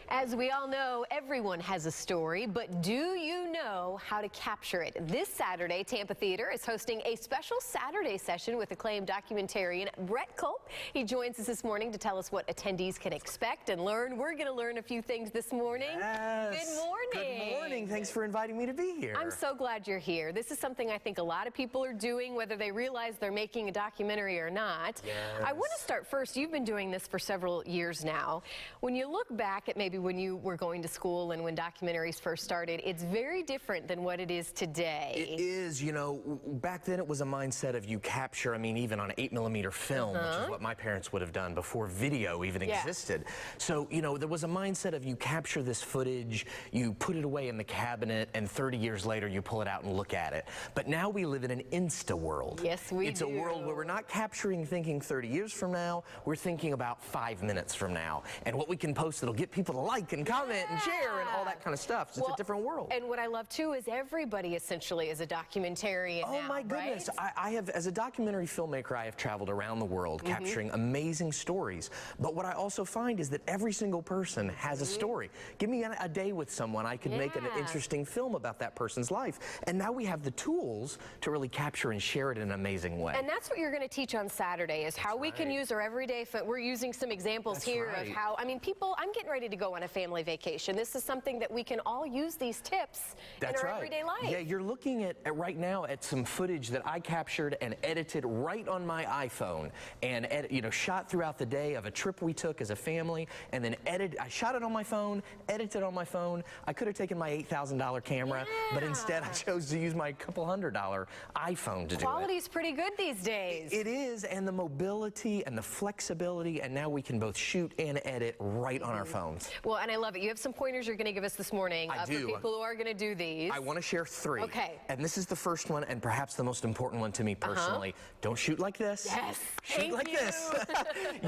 As we all know, everyone has a story, but do you know how to capture it? This Saturday, Tampa Theatre is hosting a special Saturday session with acclaimed documentarian Brett Culp. He joins us this morning to tell us what attendees can expect and learn. We're going to learn a few things this morning. Yes. Good morning. Good morning. Thanks for inviting me to be here. I'm so glad you're here. This is something I think a lot of people are doing, whether they realize they're making a documentary or not. Yes. I want to start first. You've been doing this for several years now. When you look back at maybe when you were going to school and when documentaries first started, it's very different than what it is today. It is, you know, back then it was a mindset of you capture, I mean, even on 8mm film, which is what my parents would have done before video even existed. So, you know, there was a mindset of you capture this footage, you put it away in the cabinet, and 30 years later you pull it out and look at it. But now we live in an Insta world. Yes, we do. It's a world where we're not capturing thinking 30 years from now, we're thinking about 5 minutes from now. And what we can post that'll get people to like and comment and share and all that kind of stuff. So it's a different world. And what I love too is everybody essentially is a documentarian now, my goodness. right? I have, as a documentary filmmaker, I have traveled around the world capturing amazing stories. But what I also find is that every single person has a story. Give me a day with someone, I could make an interesting film about that person's life. And now we have the tools to really capture and share it in an amazing way. And that's what you're going to teach on Saturday, is how we can use our everyday, we're using some examples here of how, I mean, people, I'm getting ready to go on a family vacation. This is something that we can all use these tips in our everyday life. Yeah, you're looking at right now at some footage that I captured and edited right on my iPhone and shot throughout the day of a trip we took as a family, and then I shot it on my phone, edited on my phone. I could have taken my $8,000 camera, but instead I chose to use my couple $100 iPhone to do it. Quality's pretty good these days. It is, and the mobility and the flexibility, and now we can both shoot and edit right on our phones. Well, and I love it. You have some pointers you're going to give us this morning I do. for people who are going to do these. I want to share 3. Okay. And this is the first one, and perhaps the most important one to me personally. Don't shoot like this. Yes. Shoot like this.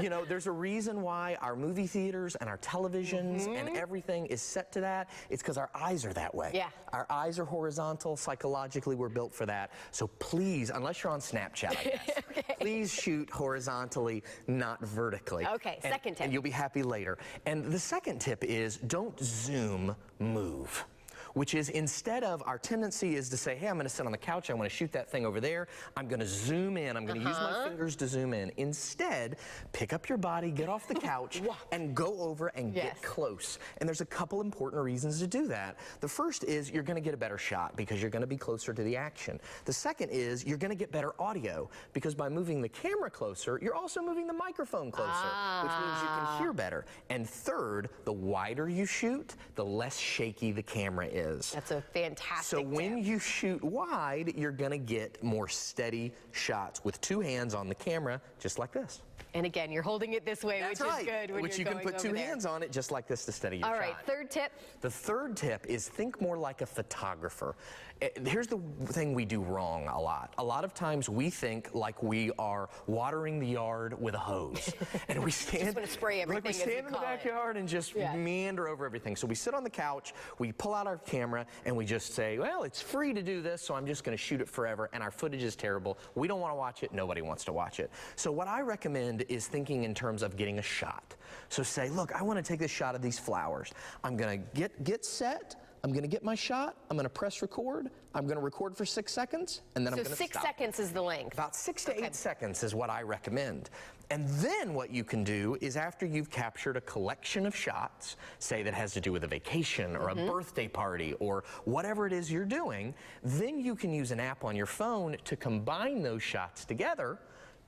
You know, there's a reason why our movie theaters and our televisions and everything is set to that. It's because our eyes are that way. Yeah. Our eyes are horizontal. Psychologically, we're built for that. So please, unless you're on Snapchat, I guess, please shoot horizontally, not vertically. Okay, second tip. And you'll be happy later. And the second tip is don't zoom, move. Which is, instead of, our tendency is to say, hey, I'm going to sit on the couch, I want to shoot that thing over there, I'm going to zoom in, I'm going to use my fingers to zoom in. Instead, pick up your body, get off the couch, and go over and get close. And there's a couple important reasons to do that. The first is you're going to get a better shot because you're going to be closer to the action. The second is you're going to get better audio because by moving the camera closer, you're also moving the microphone closer, which means you can hear better. And third, the wider you shoot, the less shaky the camera is. That's a fantastic So when you shoot wide, you're going to get more steady shots with 2 hands on the camera, just like this. And again, you're holding it this way, which is good when which you're you can going put 2 over there. hands on it just like this to steady your shot. All right, third tip. The third tip is think more like a photographer. Here's the thing we do wrong a lot. A lot of times we think like we are watering the yard with a hose. And we stand, just want to spray everything, like we stand in the backyard and just meander over everything. So we sit on the couch, we pull out our camera, and we just say, well, it's free to do this, so I'm just going to shoot it forever, and our footage is terrible. We don't want to watch it. Nobody wants to watch it. So what I recommend is thinking in terms of getting a shot. So say, look, I want to take this shot of these flowers. I'm going to get set. I'm going to get my shot, I'm going to press record, I'm going to record for 6 seconds, and then I'm going to stop. So 6 seconds is the length? About 6 to 8 seconds is what I recommend. And then what you can do is after you've captured a collection of shots, say that has to do with a vacation or a birthday party or whatever it is you're doing, then you can use an app on your phone to combine those shots together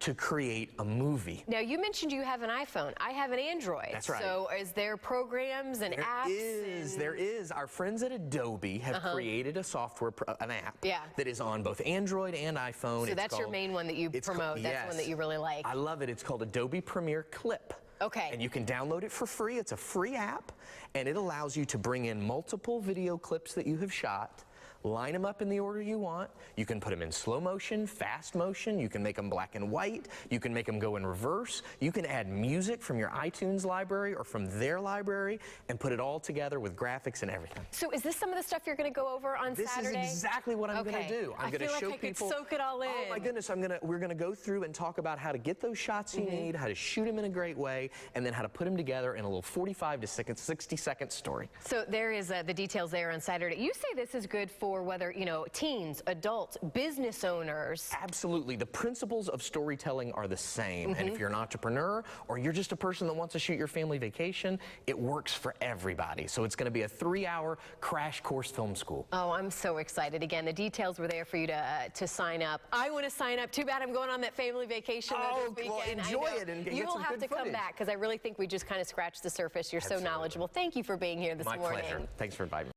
to create a movie. Now, you mentioned you have an iPhone. I have an Android. That's right. So is there programs and apps? There is. Our friends at Adobe have created a software, an app that is on both Android and iPhone. So that's your main one that you promote. That's the one that you really like. I love it. It's called Adobe Premiere Clip. Okay. And you can download it for free. It's a free app, and it allows you to bring in multiple video clips that you have shot, line them up in the order you want. You can put them in slow motion, fast motion. You can make them black and white. You can make them go in reverse. You can add music from your iTunes library or from their library and put it all together with graphics and everything. So is this some of the stuff you're going to go over on Saturday? This is exactly what I'm going to do. I'm going to show I people. could soak it all in. Oh my goodness, we're going to go through and talk about how to get those shots you need, how to shoot them in a great way, and then how to put them together in a little 45 to 60-second story. So there is the details there on Saturday. You say this is good for whether, you know, teens, adults, business owners. Absolutely. The principles of storytelling are the same. And if you're an entrepreneur or you're just a person that wants to shoot your family vacation, it works for everybody. So it's going to be a 3-hour crash course film school. Oh, I'm so excited. Again, the details were there for you to sign up. I want to sign up. Too bad I'm going on that family vacation this weekend. Well, enjoy it and get you will some have good to come footage. back because I really think we just kind of scratched the surface. You're so knowledgeable. Thank you for being here this morning. My pleasure. Thanks for inviting me.